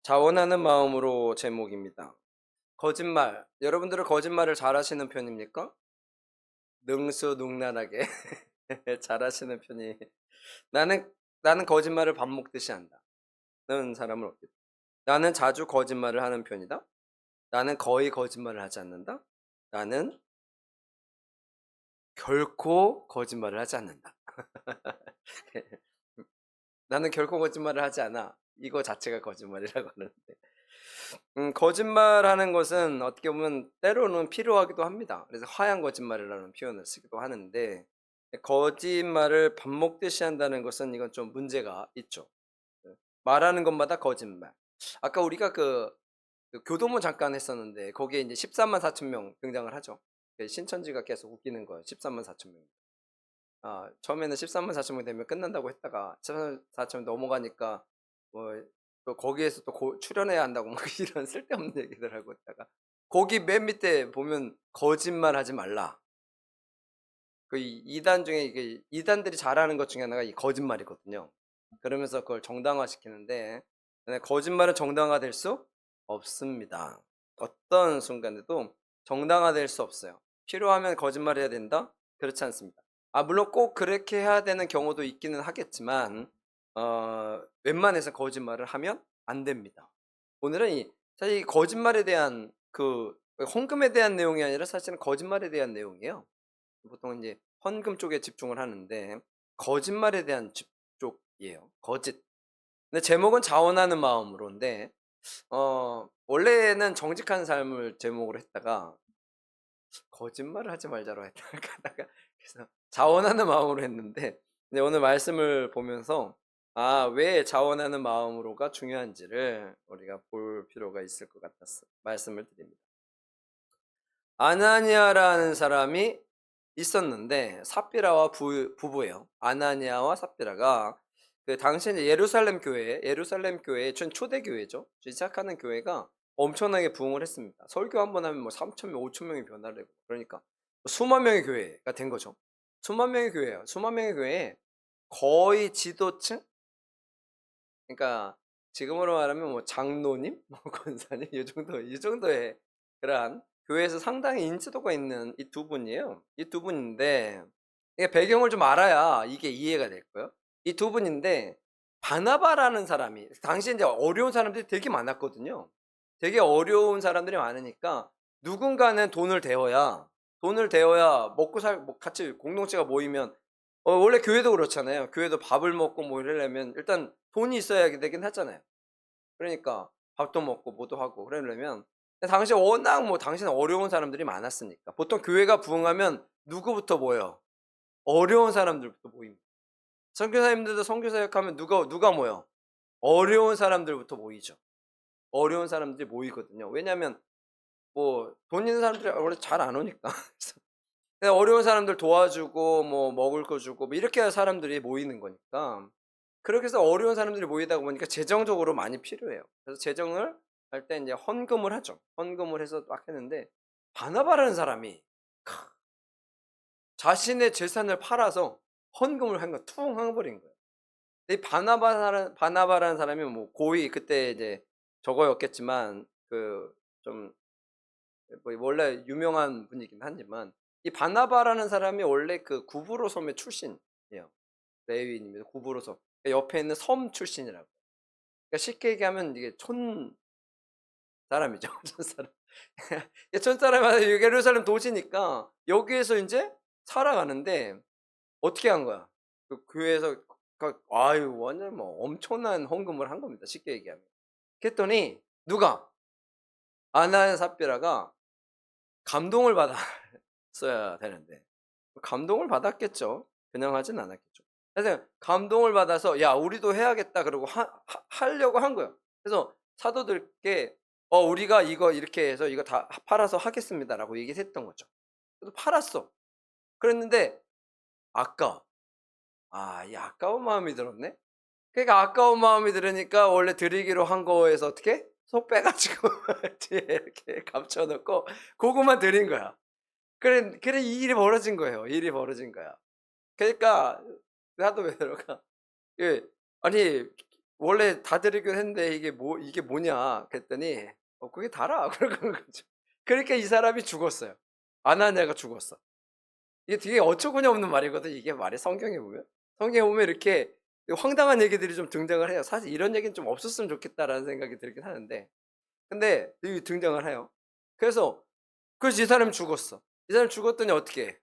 자원하는 마음으로 제목입니다. 거짓말. 여러분들은 거짓말을 잘하시는 편입니까? 능수능란하게 잘하시는 편이. 나는 나는 거짓말을 밥 먹듯이 한다. 는 사람은 없겠다. 나는 자주 거짓말을 하는 편이다. 나는 거의 거짓말을 하지 않는다. 나는 결코 거짓말을 하지 않는다. 나는 결코 거짓말을 하지 않아. 이거 자체가 거짓말이라고 하는데. 거짓말하는 것은 어떻게 보면 때로는 필요하기도 합니다. 그래서 화양 거짓말이라는 표현을 쓰기도 하는데, 거짓말을 밥 먹듯이 한다는 것은 이건 좀 문제가 있죠. 네. 말하는 것마다 거짓말. 아까 우리가 그 교도문 잠깐 했었는데 거기에 이제 14만 4천 명 등장을 하죠. 신천지가 계속 웃기는 거예요. 14만 4천 명. 처음에는 14만 4천 명 되면 끝난다고 했다가 14만 4천 명 넘어가니까 뭐 또 거기에서 또 출연해야 한다고 막 이런 쓸데없는 얘기들 하고 있다가, 거기 맨 밑에 보면 거짓말하지 말라. 그 이단 중에 이게 이단들이 잘하는 것 중에 하나가 이 거짓말이거든요. 그러면서 그걸 정당화시키는데, 거짓말은 정당화될 수 없습니다. 어떤 순간에도 정당화될 수 없어요. 필요하면 거짓말해야 된다? 그렇지 않습니다. 물론 꼭 그렇게 해야 되는 경우도 있기는 하겠지만 웬만해서 거짓말을 하면 안 됩니다. 오늘은 사실 이 거짓말에 대한 헌금에 대한 내용이 아니라 사실은 거짓말에 대한 내용이에요. 보통 이제 헌금 쪽에 집중을 하는데 거짓말에 대한 쪽이에요. 거짓. 근데 제목은 자원하는 마음으로인데, 원래는 정직한 삶을 제목으로 했다가 거짓말을 하지 말자로 했다가 하다가 그래서 자원하는 마음으로 했는데, 근데 오늘 말씀을 보면서 왜 자원하는 마음으로가 중요한지를 우리가 볼 필요가 있을 것 같아서 말씀을 드립니다. 아나니아라는 사람이 있었는데, 삽비라와 부부예요. 아나니아와 삽비라가 그 당시 이제 예루살렘 교회 초대 교회죠. 시작하는 교회가 엄청나게 부흥을 했습니다. 설교 한 번 하면 뭐 3천 명, 5천 명이 변화를 하고, 그러니까 수만 명의 교회가 된 거죠. 수만 명의 교회예요. 수만 명의 교회에 거의 지도층, 그러니까 지금으로 말하면 뭐 장로님, 뭐 권사님 이 정도의 그러한 교회에서 상당히 인지도가 있는 이 두 분이에요. 이 두 분인데, 이게 배경을 좀 알아야 이게 이해가 될 거예요. 이 두 분인데 바나바라는 사람이 당시에 이제 어려운 사람들이 되게 많았거든요. 되게 어려운 사람들이 많으니까 누군가는 돈을 대어야 먹고 살 뭐 같이 공동체가 모이면, 원래 교회도 그렇잖아요. 교회도 밥을 먹고 뭐 이러려면 일단 돈이 있어야 되긴 하잖아요. 그러니까 밥도 먹고 뭐도 하고 그러려면, 근데 당시에 워낙 뭐 당시에는 어려운 사람들이 많았으니까 보통 교회가 부흥하면 누구부터 모여요? 어려운 사람들부터 모입니다. 선교사님들도 선교사역하면 누가 모여? 어려운 사람들부터 모이죠. 어려운 사람들이 모이거든요. 왜냐하면 뭐 돈 있는 사람들이 원래 잘 안 오니까. 그래서 그냥 어려운 사람들 도와주고 뭐 먹을 거 주고 뭐 이렇게 해야 사람들이 모이는 거니까. 그렇게 해서 어려운 사람들이 모이다 보니까 재정적으로 많이 필요해요. 그래서 재정을 할 때 이제 헌금을 하죠. 헌금을 해서 막 했는데, 바나바라는 사람이 자신의 재산을 팔아서 헌금을 한 거 퉁 하고 버린 거예요. 근데 이 바나바라는 사람이 뭐 고위 그때 이제 저거였겠지만 좀 뭐 원래 유명한 분이긴 하지만, 이 바나바라는 사람이 원래 그 구브로 섬의 출신이에요. 레위인입니다. 구브로 섬. 그러니까 옆에 있는 섬 출신이라고. 그러니까 쉽게 얘기하면 이게 촌 사람이죠. 촌사람. 이 촌사람이 예루살렘 도시니까 여기에서 인제 살아가는데 어떻게 한 거야? 그 교회에서 완전 뭐 엄청난 헌금을 한 겁니다, 쉽게 얘기하면. 그랬더니 누가? 아나야 삽비라가 감동을 받았어야 되는데 감동을 받았겠죠. 그냥 하진 않았겠죠. 그래서 감동을 받아서 "야 우리도 해야겠다." 그러고 하려고 한 거예요. 그래서 사도들께 우리가 이거 이렇게 해서 이거 다 팔아서 하겠습니다."라고 얘기를 했던 거죠. 그래서 팔았어. 그랬는데 아까워. 이 아까운 마음이 들었네. 그러니까 아까운 마음이 들으니까 원래 드리기로 한 거에서 어떻게 속 빼 가지고 뒤에 이렇게 감춰 놓고 고것만 드린 거야. 그래 이 일이 벌어진 거예요. 이 일이 벌어진 거야. 그러니까 사도 베드로가 예 아니 원래 다 드리기로 했는데 이게 뭐냐 그랬더니 그게 다라." 그러는 거죠. 그러니까 이 사람이 죽었어요. 아나니아가 죽었어. 이게 되게 어처구니 없는 말이거든 이게 말이 성경에 보면. 성경에 보면 이렇게 황당한 얘기들이 좀 등장을 해요. 사실 '이런 얘기는 좀 없었으면 좋겠다.'라는 생각이 들긴 하는데 근데 여기 등장을 해요. 그래서 이 사람이 죽었어. 이 사람이 죽었더니 어떻게 해?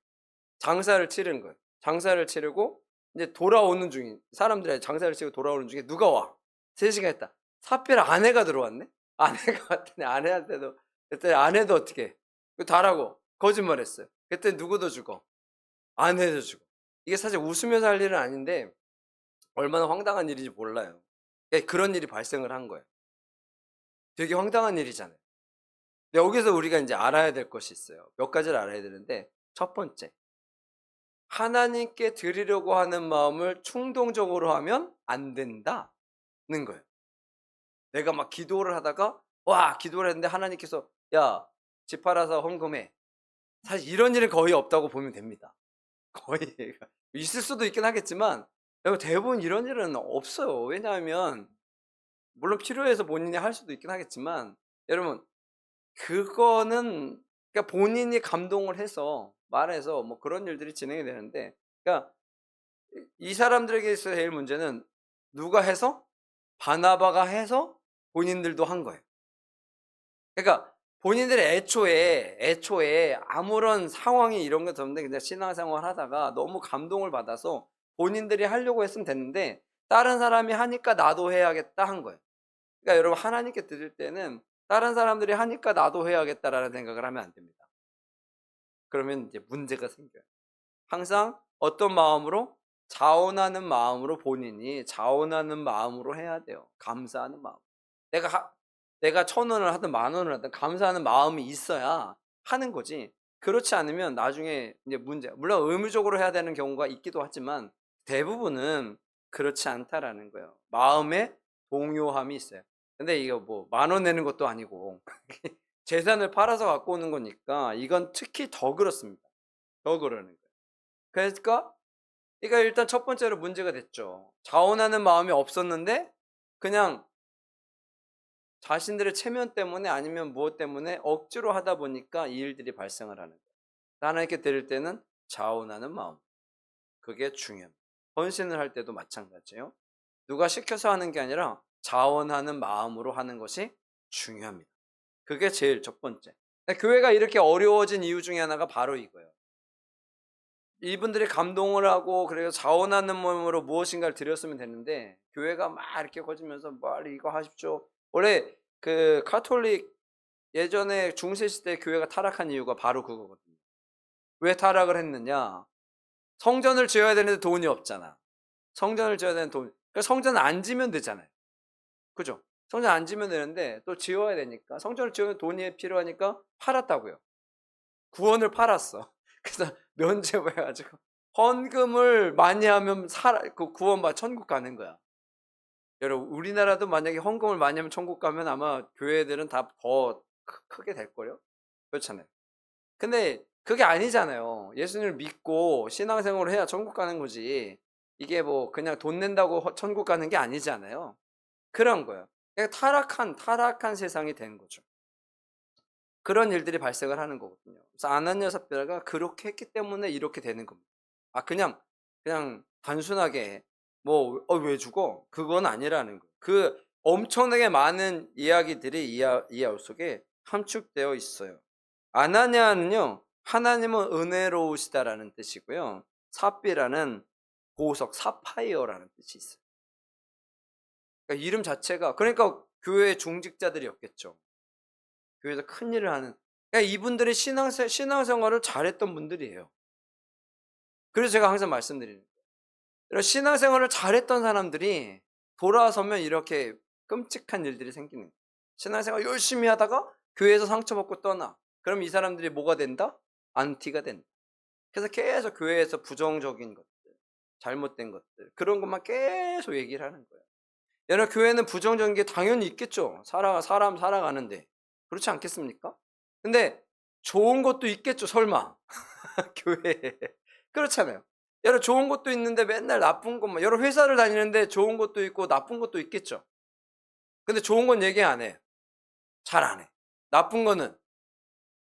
장사를 치른 거예요. 장사를 치르고 이제 돌아오는 중인 사람들이 장사를 치르고 돌아오는 중에 누가 와? 3 시간 있다. 삽별 아내가 들어왔네. 아내가 왔더니 아내한테도 그랬더니 아내도 어떻게 해? 그 다라고 거짓말했어요. 그랬더니 누구도 죽어. 아내도 죽어. 이게 사실 웃으면서 할 일은 아닌데 얼마나 황당한 일인지 몰라요. 예 그런 일이 발생을 한 거예요. 되게 황당한 일이잖아요. 근데 여기서 우리가 인제 알아야 될 것이 있어요. 몇 가지를 알아야 되는데 첫 번째 하나님께 드리려고 하는 마음을 충동적으로 하면 안 된다는 거예요. 내가 막 기도를 하다가 기도를 했는데 하나님께서 "야 집 팔아서 헌금해." 사실 이런 일은 거의 없다고 보면 됩니다. 거의 있을 수도 있긴 하겠지만 여러분 대부분 이런 일은 없어요. 왜냐하면 물론 필요해서 본인이 할 수도 있긴 하겠지만 여러분 그거는 그러니까 본인이 감동을 해서 말해서 뭐 그런 일들이 진행이 되는데 그러니까 이 사람들에게 있어서 제일 문제는 누가 해서 바나바가 해서 본인들도 한 거예요. 그러니까 본인들이 애초에 아무런 상황이 이런 것 없는데 그냥 신앙생활 하다가 너무 감동을 받아서 본인들이 하려고 했으면 됐는데 다른 사람이 하니까 나도 해야겠다 한 거예요. 그러니까 여러분 하나님께 드릴 때는 다른 사람들이 하니까 나도 해야겠다라는 생각을 하면 안 됩니다. 그러면 이제 문제가 생겨요. 항상 어떤 마음으로? 자원하는 마음으로 본인이 자원하는 마음으로 해야 돼요. 감사하는 마음. 내가 하 내가 1,000원을 하든 10,000원을 하든 감사하는 마음이 있어야 하는 거지. 그렇지 않으면 나중에 이제 문제 물론 의무적으로 해야 되는 경우가 있기도 하지만 대부분은 그렇지 않다라는 거예요. 마음에 동요함이 있어요. 근데 이거 뭐 10,000원 내는 것도 아니고 재산을 팔아서 갖고 오는 거니까 이건 특히 더 그렇습니다. 더 그러는 거예요. 그러니까 일단 첫 번째로 문제가 됐죠. 자원하는 마음이 없었는데 그냥 자신들의 체면 때문에 아니면 무엇 때문에 억지로 하다 보니까 이 일들이 발생을 하는 거예요. 하나님께 드릴 때는 자원하는 마음. 그게 중요합니다. 헌신을 할 때도 마찬가지예요. 누가 시켜서 하는 게 아니라 자원하는 마음으로 하는 것이 중요합니다. 그게 제일 첫 번째. 교회가 이렇게 어려워진 이유 중에 하나가 바로 이거예요. 이분들이 감동을 하고 그래서 자원하는 마음으로 무엇인가를 드렸으면 됐는데 교회가 막 이렇게 커지면서 "빨리 이거 하십시오." 원래 그 가톨릭 예전에 중세 시대 교회가 타락한 이유가 바로 그거거든요. 왜 타락을 했느냐? 성전을 지어야 되는데 돈이 없잖아. 성전을 지어야 되는 돈 그러니까 성전을 안 지으면 되잖아요. 그죠? 성전 안 지으면 되는데 또 지어야 되니까 성전을 지으면 돈이 필요하니까 팔았다고요. 구원을 팔았어. 그래서 면죄부 해 가지고 헌금을 많이 하면 구원받아 천국 가는 거야. 여러분 우리나라도 만약에 헌금을 많이 하면 천국 가면 아마 교회들은 다 더 크게 될걸요? 그렇잖아요. 근데 그게 아니잖아요. 예수님을 믿고 신앙생활을 해야 천국 가는 거지. 이게 뭐 그냥 돈 낸다고 천국 가는 게 아니잖아요. 그런 거예요. 그러니까 타락한 세상이 된 거죠. 그런 일들이 발생을 하는 거거든요. 그래서 아나니아 삽비라가 그렇게 했기 때문에 이렇게 되는 겁니다. 그냥 단순하게 뭐 왜 죽어?" 그건 아니라는 거예요. 그 엄청나게 많은 이야기들이 이야기 속에 함축되어 있어요. 아나니아는요. 하나님은 은혜로우시다라는 뜻이고요. 삽비라는 보석 사파이어라는 뜻이 있어요. 그러니까 이름 자체가 그러니까 교회 중직자들이었겠죠. 교회에서 큰 일을 하는 그러니까 이분들이 신앙생활을 잘했던 분들이에요. 그래서 제가 항상 말씀드리는 거예요. 이런 신앙생활을 잘했던 사람들이 돌아서면 이렇게 끔찍한 일들이 생기는 거예요. 신앙생활 열심히 하다가 교회에서 상처받고 떠나. 그럼 이 사람들이 뭐가 된다? 안티가 된다. 그래서 계속 교회에서 부정적인 것들, 잘못된 것들 그런 것만 계속 얘기를 하는 거예요. 여러분 교회는 부정적인 게 당연히 있겠죠. 사람 살아가는데. 그렇지 않겠습니까? 근데 좋은 것도 있겠죠 설마. 교회에. 그렇잖아요. 여러 좋은 것도 있는데 맨날 나쁜 것만, 여러 회사를 다니는데 좋은 것도 있고 나쁜 것도 있겠죠. 근데 좋은 건 얘기 안 해. 잘 안 해. 나쁜 거는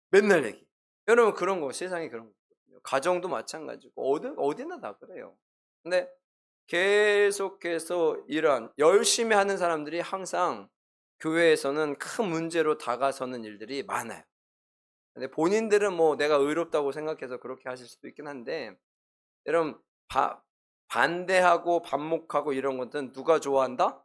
맨날 얘기. 여러분 그런 거 세상에 그런 거거든요. 가정도 마찬가지고 어디나 다 그래요. 근데 계속해서 이런 열심히 하는 사람들이 항상 교회에서는 큰 문제로 다가서는 일들이 많아요. 근데 본인들은 뭐 내가 의롭다고 생각해서 그렇게 하실 수도 있긴 한데, 여러분 반대하고 반목하고 이런 것들은 누가 좋아한다?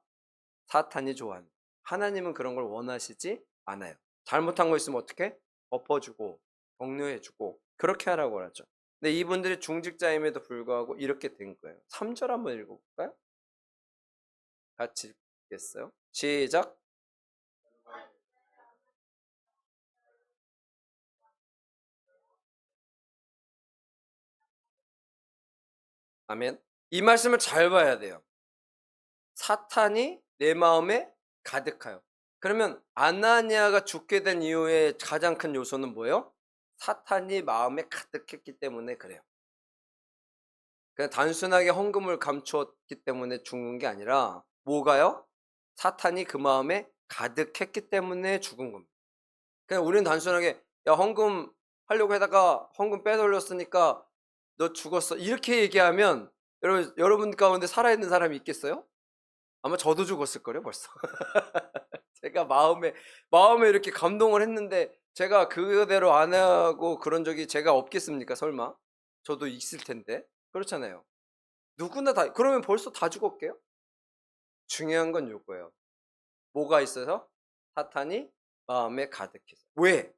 사탄이 좋아한다. 하나님은 그런 걸 원하시지 않아요. 잘못한 거 있으면 어떻게? 엎어주고 격려해주고 그렇게 하라고 하죠. 근데 이분들이 중직자임에도 불구하고 이렇게 된 거예요. 3절 한번 읽어볼까요? 같이 읽겠어요? 시작. 아멘. 이 말씀을 잘 봐야 돼요. 사탄이 내 마음에 가득하여. 그러면 아나니아가 죽게 된 이유의 가장 큰 요소는 뭐예요? 사탄이 마음에 가득했기 때문에 그래요. 그냥 단순하게 헌금을 감추었기 때문에 죽은 게 아니라 뭐가요? 사탄이 그 마음에 가득했기 때문에 죽은 겁니다. 그냥 우리는 단순하게 야 헌금 하려고 하다가 헌금 빼돌렸으니까 너 죽었어 이렇게 얘기하면 여러분 가운데 살아있는 사람이 있겠어요? 아마 저도 죽었을걸요 벌써. 제가 마음에 이렇게 감동을 했는데 제가 그대로 안 하고 그런 적이 제가 없겠습니까 설마? 저도 있을 텐데. 그렇잖아요. 누구나 다. 그러면 벌써 다 죽었게요? 중요한 건 요거예요. 뭐가 있어서? 사탄이 마음에 가득해서. 왜?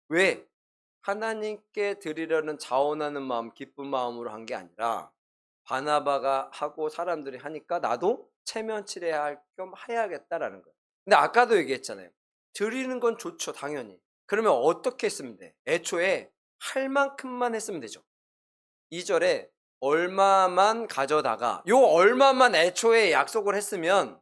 왜? 하나님께 드리려는 자원하는 마음, 기쁜 마음으로 한 게 아니라 바나바가 하고 사람들이 하니까 나도 체면치레할 겸 해야겠다라는 거예요. 근데 아까도 얘기했잖아요. 드리는 건 좋죠, 당연히. 그러면 어떻게 했으면 돼? 애초에 할 만큼만 했으면 되죠. 2절에 얼마만 가져다가, 요 얼마만 애초에 약속을 했으면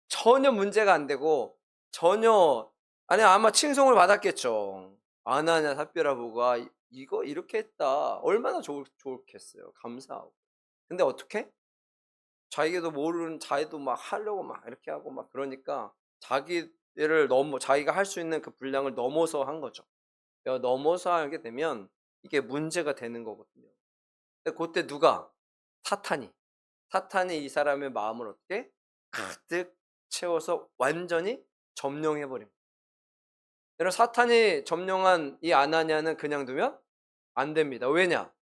전혀 문제가 안 되고 전혀, 아니 아마 칭송을 받았겠죠. 아나냐 삽비라보가 이거 이렇게 했다. 얼마나 좋겠어요. 감사하고. 근데 어떻게? 자기도 모르는 자기도 막 하려고 막 이렇게 하고 막 그러니까 자기가 할 수 있는 그 분량을 넘어서 한 거죠. 넘어서 하게 되면 이게 문제가 되는 거거든요. 근데 그때 누가? 사탄이. 사탄이 이 사람의 마음을 어떻게? 가득 채워서 완전히 점령해버린 거예요. 여러분 사탄이 점령한 이 아나니아는 그냥 두면 안 됩니다. 왜냐?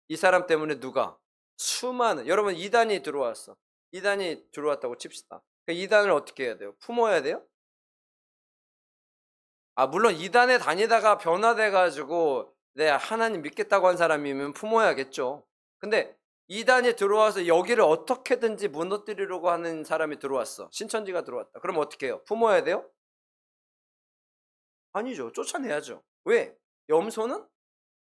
이 사람 때문에 누가? 수많은, 여러분 이단이 들어왔어. 이단이 들어왔다고 칩시다. 이단을 어떻게 해야 돼요? 품어야 돼요? 물론 이단에 다니다가 변화돼가지고 내 하나님 믿겠다고 한 사람이면 품어야겠죠. 근데 이단이 들어와서 여기를 어떻게든지 무너뜨리려고 하는 사람이 들어왔어. 신천지가 들어왔다. 그럼 어떻게 해요? 품어야 돼요? 아니죠. 쫓아내야죠. 왜? 염소는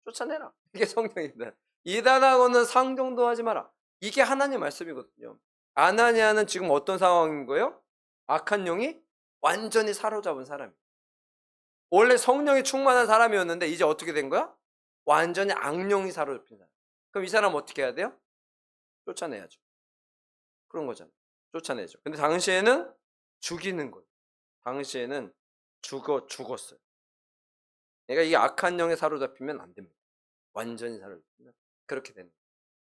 쫓아내라. 이게 성경입니다. 이단하고는 상종도 하지 마라. 이게 하나님 말씀이거든요. 아나니아는 지금 어떤 상황인 거예요? 악한 영이 완전히 사로잡은 사람이에요. 원래 성령이 충만한 사람이었는데 이제 어떻게 된 거야? 완전히 악령이 사로잡힌 사람. 그럼 이 사람 어떻게 해야 돼요? 쫓아내야죠. 그런 거잖아요. 쫓아내죠. 근데 당시에는 죽이는 거예요. 당시에는 죽었어요. 그러니까 이 악한 영에 사로잡히면 안 됩니다. 완전히 사로잡히면 그렇게 되는 거예요.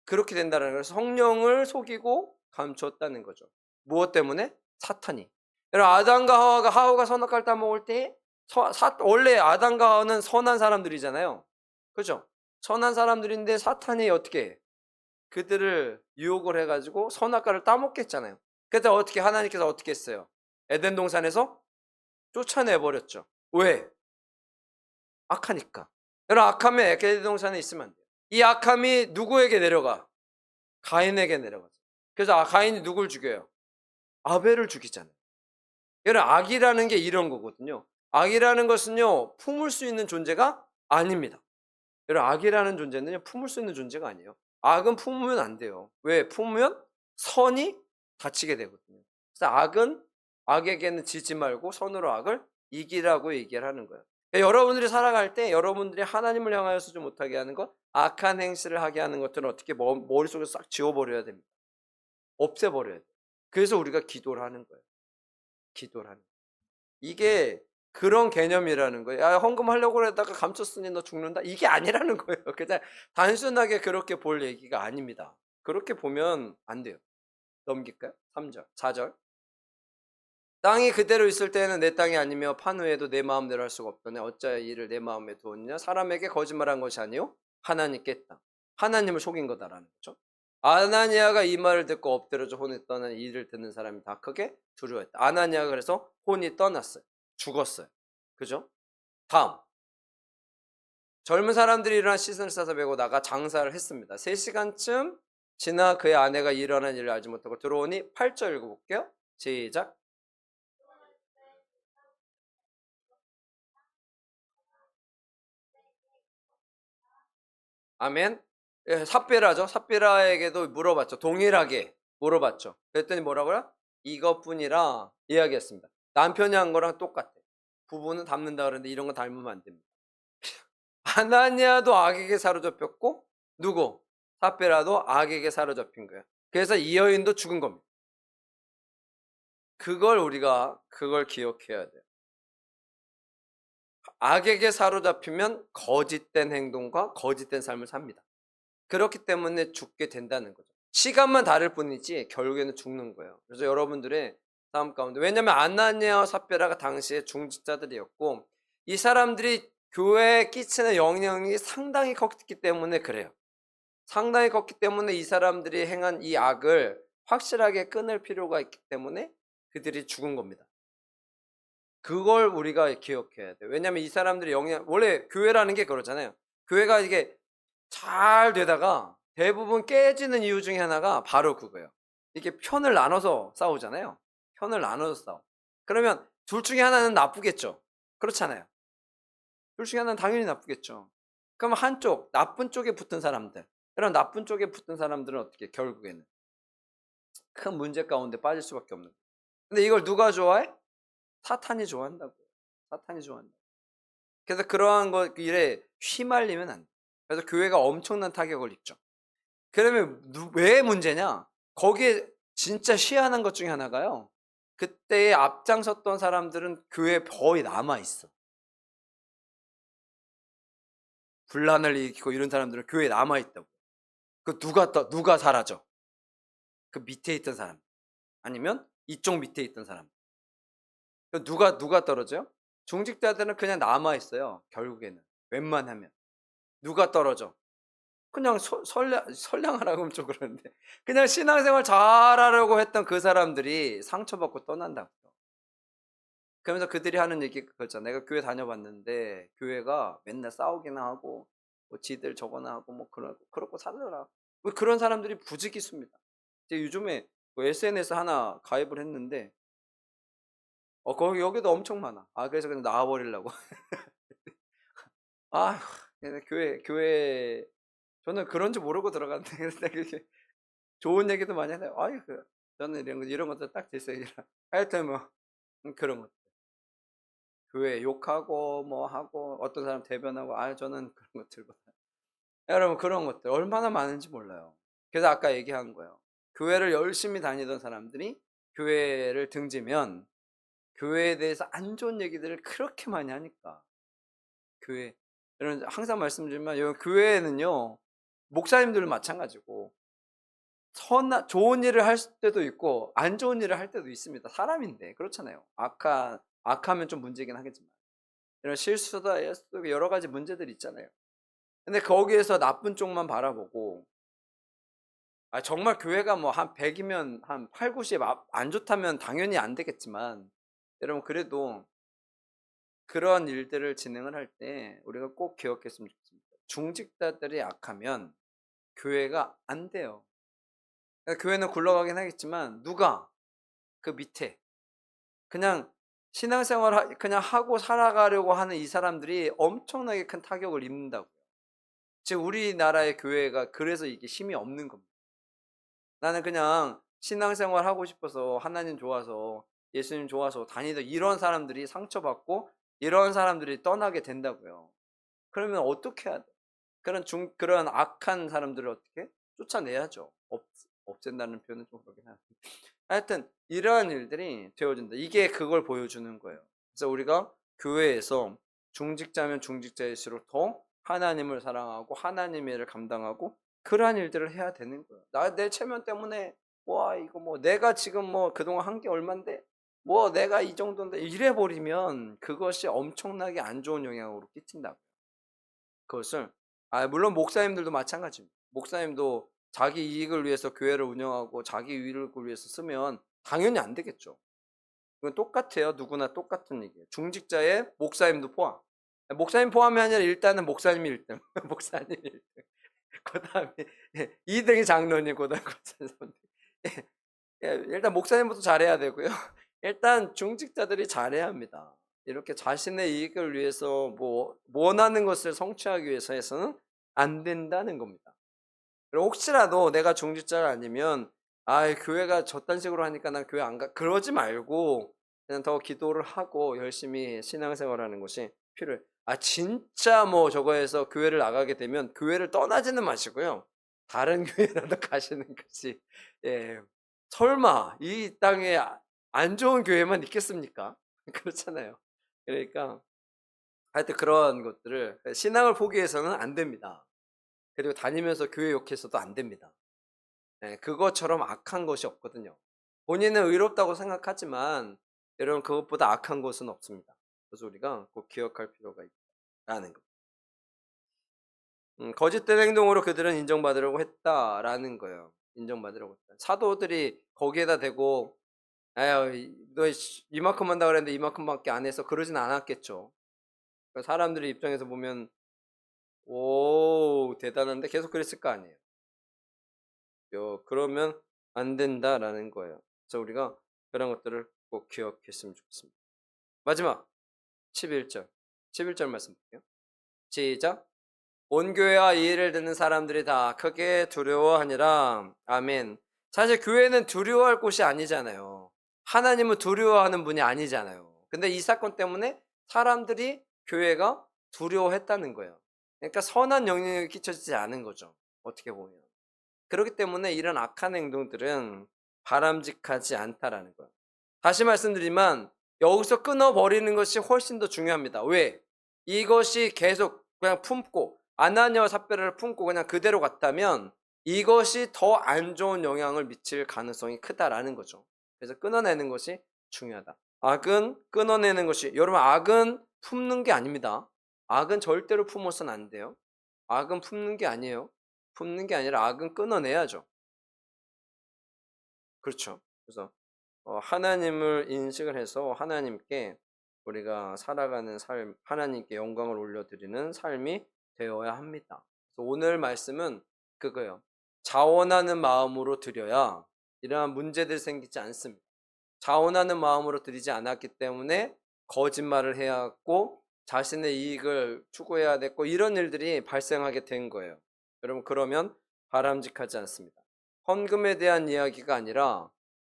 그렇게 된다는 것은 성령을 속이고 감췄다는 거죠. 무엇 때문에? 사탄이. 여러분 아담과 하와가 선악과를 따먹을 때 원래 아담과 하와는 선한 사람들이잖아요. 그죠? 선한 사람들인데 사탄이 어떻게 해? 그들을 유혹을 해가지고 선악과를 따먹게 했잖아요. 그래서 하나님께서 어떻게 했어요? 에덴 동산에서 쫓아내버렸죠. 왜? 악하니까. 여러분 악함에 에덴 동산에 있으면 안 돼요. 이 악함이 누구에게 내려가? 가인에게 내려가죠. 그래서 가인이 누굴 죽여요? 아벨을 죽이잖아요. 여러분 악이라는 게 이런 거거든요. 악이라는 것은요 품을 수 있는 존재가 아닙니다. 여러분 악이라는 존재는요 품을 수 있는 존재가 아니에요. 악은 품으면 안 돼요. 왜? 품으면 선이 다치게 되거든요. 그래서 악에게는 지지 말고 선으로 악을 이기라고 얘기를 하는 거예요. 여러분들이 살아갈 때 여러분들이 하나님을 향하여 서지 못하게 하는 것, 악한 행실을 하게 하는 것들은 어떻게 머릿속에서 싹 지워버려야 됩니다. 없애버려야 돼요. 그래서 우리가 기도를 하는 거예요. 기도를 하는 거예요. 이게 그런 개념이라는 거예요. 야, 헌금하려고 그러다가 감췄으니 너 죽는다? 이게 아니라는 거예요. 그냥 단순하게 그렇게 볼 얘기가 아닙니다. 그렇게 보면 안 돼요. 넘길까요? 3절, 4절. 땅이 그대로 있을 때에는 내 땅이 아니며 판 후에도 내 마음대로 할 수가 없더니 어찌하여 이를 내 마음에 두었느냐. 사람에게 거짓말한 것이 아니요 하나님께 했다. 하나님을 속인 거다라는 거죠. 아나니아가 이 말을 듣고 엎드려져 혼이 떠난 이를 듣는 사람이 다 크게 두려워했다. 아나니아가 그래서 혼이 떠났어요. 죽었어요. 그죠? 다음, 젊은 사람들이 일어나 시선을 싸서 메고 나가 장사를 했습니다. 3시간쯤 지나 그의 아내가 일어난 일을 알지 못하고 들어오니 8절 읽어볼게요. 시작. 아멘. 예, 삽비라죠. 삽비라에게도 물어봤죠. 동일하게 물어봤죠. 그랬더니 뭐라고요? 이것뿐이라 이야기했습니다. 남편이 한 거랑 똑같아. 부부는 닮는다 그러는데 이런 거 닮으면 안 됩니다. 아나니아도 악에게 사로잡혔고 누구? 삽비라도 악에게 사로잡힌 거예요. 그래서 이 여인도 죽은 겁니다. 그걸 기억해야 돼요. 악에게 사로잡히면 거짓된 행동과 거짓된 삶을 삽니다. 그렇기 때문에 죽게 된다는 거죠. 시간만 다를 뿐이지 결국에는 죽는 거예요. 그래서 여러분들의 삶 가운데, 왜냐하면 아나니아와 삽비라가 당시에 중직자들이었고 이 사람들이 교회에 끼치는 영향력이 상당히 컸기 때문에 그래요. 상당히 컸기 때문에 이 사람들이 행한 이 악을 확실하게 끊을 필요가 있기 때문에 그들이 죽은 겁니다. 그걸 우리가 기억해야 돼요. 왜냐하면 이 사람들이 원래 교회라는 게 그렇잖아요. 교회가 이게 잘 되다가 대부분 깨지는 이유 중에 하나가 바로 그거예요. 이렇게 편을 나눠서 싸우잖아요. 편을 나눠서 싸워. 그러면 둘 중에 하나는 나쁘겠죠. 그렇잖아요. 둘 중에 하나는 당연히 나쁘겠죠. 그럼 한쪽, 나쁜 쪽에 붙은 사람들. 그럼 나쁜 쪽에 붙은 사람들은 어떻게 결국에는 큰 문제 가운데 빠질 수밖에 없는 거예요. 근데 이걸 누가 좋아해? 사탄이 좋아한다고요. 사탄이 좋아한다. 그래서 그러한 것 일에 휘말리면 안 돼. 그래서 교회가 엄청난 타격을 입죠. 그러면 왜 문제냐? 거기에 진짜 희한한 것 중에 하나가요. 그때에 앞장섰던 사람들은 교회에 거의 남아있어. 분란을 일으키고 이런 사람들은 교회에 남아있다고. 그 누가 사라져? 그 밑에 있던 사람. 아니면 이쪽 밑에 있던 사람. 누가 떨어져요? 중직자들은 그냥 남아있어요. 결국에는. 웬만하면. 누가 떨어져? 그냥 선량하라고 하면 좀 그러는데 그냥 신앙생활 잘하려고 했던 그 사람들이 상처받고 떠난다고요. 그러면서 그들이 하는 얘기가 그거잖아. 내가 교회 다녀봤는데 교회가 맨날 싸우기나 하고 뭐 지들 저거나 하고 뭐 그렇고 살더라. 왜 그런 사람들이 부지기수입니다. 이제 요즘에 뭐 SNS 하나 가입을 했는데 거기 여기도 엄청 많아. 그래서 그냥 나와버리려고. 아, 교회 저는 그런지 모르고 들어갔는데 근데 그게 좋은 얘기도 많이 하네요. 저는 이런 것들 딱 제 스타일이라. 하여튼 뭐 그런 것. 교회 욕하고 뭐 하고 어떤 사람 대변하고 저는 그런 것들보다 여러분 그런 것들 얼마나 많은지 몰라요. 그래서 아까 얘기한 거예요. 교회를 열심히 다니던 사람들이 교회를 등지면 교회에 대해서 안 좋은 얘기들을 그렇게 많이 하니까 교회 여러분 항상 말씀드리지만 여러분 교회에는요 목사님들 마찬가지고 좋은 일을 할 때도 있고 안 좋은 일을 할 때도 있습니다. 사람인데 그렇잖아요. 악하면 좀 문제긴 하겠지만 이런 실수다 여러 가지 문제들이 있잖아요. 근데 거기에서 나쁜 쪽만 바라보고 정말 교회가 뭐 한 100이면 한 8, 90 안 좋다면 당연히 안 되겠지만 여러분 그래도 그런 일들을 진행을 할 때 우리가 꼭 기억했으면 좋겠습니다. 중직자들이 악하면 교회가 안 돼요. 교회는 굴러가긴 하겠지만 누가 그 밑에 그냥 신앙생활 그냥 하고 살아가려고 하는 이 사람들이 엄청나게 큰 타격을 입는다고요. 지금 우리나라의 교회가 그래서 이게 힘이 없는 겁니다. 나는 그냥 신앙생활 하고 싶어서 하나님 좋아서 예수님 좋아서 다니던 이런 사람들이 상처받고 이런 사람들이 떠나게 된다고요. 그러면 어떻게 해야 돼? 그런 악한 사람들을 어떻게 쫓아내야죠. 없앤다는 표현은 좀 그러긴 하는데. 하여튼 이러한 일들이 되어진다. 이게 그걸 보여주는 거예요. 그래서 우리가 교회에서 중직자면 중직자일수록 더 하나님을 사랑하고 하나님의 일을 감당하고 그러한 일들을 해야 되는 거예요. 내 체면 때문에 와 이거 뭐 내가 지금 뭐 그동안 한 게 얼만데 뭐 내가 이 정도인데 이래 버리면 그것이 엄청나게 안 좋은 영향으로 끼친다고요. 그것을 물론 목사님들도 마찬가지입니다. 목사님도 자기 이익을 위해서 교회를 운영하고 자기 이익을 위해서 쓰면 당연히 안 되겠죠. 그건 똑같아요. 누구나 똑같은 얘기예요. 중직자의 목사님도 포함. 목사님 포함이 아니라 일단은 목사님이 1등, 목사님이 1등. 그다음에 2등이 장로님, 그다음에 권사님들. 일단 목사님부터 잘해야 되고요. 일단 중직자들이 잘해야 합니다. 이렇게 자신의 이익을 위해서 뭐 원하는 것을 성취하기 위해서 해서는 안 된다는 겁니다. 그리고 혹시라도 내가 중직자가 아니면 교회가 저딴 식으로 하니까 난 교회 안 가. 그러지 말고 그냥 더 기도를 하고 열심히 신앙생활하는 것이 필요해요. 진짜 뭐 저거에서 교회를 나가게 되면 교회를 떠나지는 마시고요. 다른 교회라도 가시는 것이 설마 이 땅에 안 좋은 교회만 있겠습니까? 그렇잖아요. 그러니까 하여튼 그런 것들을 신앙을 포기해서는 안 됩니다. 그리고 다니면서 교회 욕해서도 안 됩니다. 그것처럼 악한 것이 없거든요. 본인은 의롭다고 생각하지만 여러분 그것보다 악한 것은 없습니다. 그래서 우리가 꼭 기억할 필요가 있다는 것. 거짓된 행동으로 그들은 인정받으려고 했다라는 거예요. 인정받으려고 했다. 사도들이 거기에다 대고 너 이만큼 한다 그랬는데 이만큼밖에 안 해서 그러진 않았겠죠. 사람들의 입장에서 보면 오 대단한데 계속 그랬을 거 아니에요. 그러면 안 된다라는 거예요. 그래서 우리가 그런 것들을 꼭 기억했으면 좋겠습니다. 마지막 11절 11절 말씀 볼게요. 시작. 온 교회와 이 일을 듣는 사람들이 다 크게 두려워하니라. 아멘. 사실 교회는 두려워할 곳이 아니잖아요. 하나님은 두려워하는 분이 아니잖아요. 근데 이 사건 때문에 사람들이 교회가 두려워했다는 거예요. 그러니까 선한 영향이 끼쳐지지 않은 거죠. 어떻게 보면. 그렇기 때문에 이런 악한 행동들은 바람직하지 않다라는 거예요. 다시 말씀드리지만 여기서 끊어버리는 것이 훨씬 더 중요합니다. 왜? 이것이 계속 그냥 품고 아나니아와 삽비라를 품고 그냥 그대로 갔다면 이것이 더 안 좋은 영향을 미칠 가능성이 크다라는 거죠. 그래서 끊어내는 것이 중요하다. 악은 끊어내는 것이, 여러분 악은 품는 게 아닙니다. 악은 절대로 품어서는 안 돼요. 악은 품는 게 아니에요. 품는 게 아니라 악은 끊어내야죠. 그렇죠. 그래서 하나님을 인식을 해서 하나님께 우리가 살아가는 삶, 하나님께 영광을 올려드리는 삶이 되어야 합니다. 그래서 오늘 말씀은 그거예요. 자원하는 마음으로 드려야 이러한 문제들이 생기지 않습니다. 자원하는 마음으로 드리지 않았기 때문에 거짓말을 해야 했고 자신의 이익을 추구해야 됐고 이런 일들이 발생하게 된 거예요. 여러분 그러면 바람직하지 않습니다. 헌금에 대한 이야기가 아니라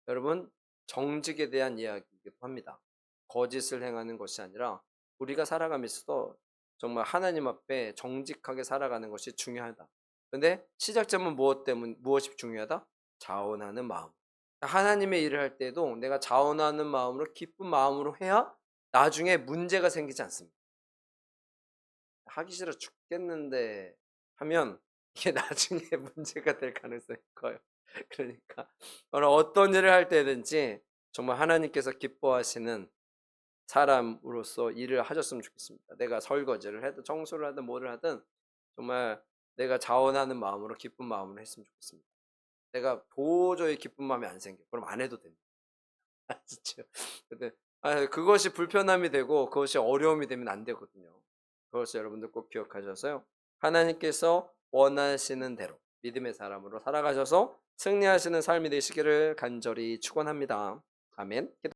여러분 정직에 대한 이야기이기도 합니다. 거짓을 행하는 것이 아니라 우리가 살아가면서도 정말 하나님 앞에 정직하게 살아가는 것이 중요하다. 근데 시작점은 무엇이 중요하다? 자원하는 마음. 하나님의 일을 할 때도 내가 자원하는 마음으로 기쁜 마음으로 해야 나중에 문제가 생기지 않습니다. 하기 싫어 죽겠는데 하면 이게 나중에 문제가 될 가능성이 커요. 그러니까 어떤 일을 할 때든지 정말 하나님께서 기뻐하시는 사람으로서 일을 하셨으면 좋겠습니다. 내가 설거지를 해도 청소를 하든 뭐를 하든 정말 내가 자원하는 마음으로 기쁜 마음으로 했으면 좋겠습니다. 내가 도저히 기쁜 마음이 안 생겨. 그럼 안 해도 됩니다. 아시죠? 근데 그것이 불편함이 되고 그것이 어려움이 되면 안 되거든요. 그것을 여러분들 꼭 기억하셔서요. 하나님께서 원하시는 대로 믿음의 사람으로 살아가셔서 승리하시는 삶이 되시기를 간절히 축원합니다. 아멘.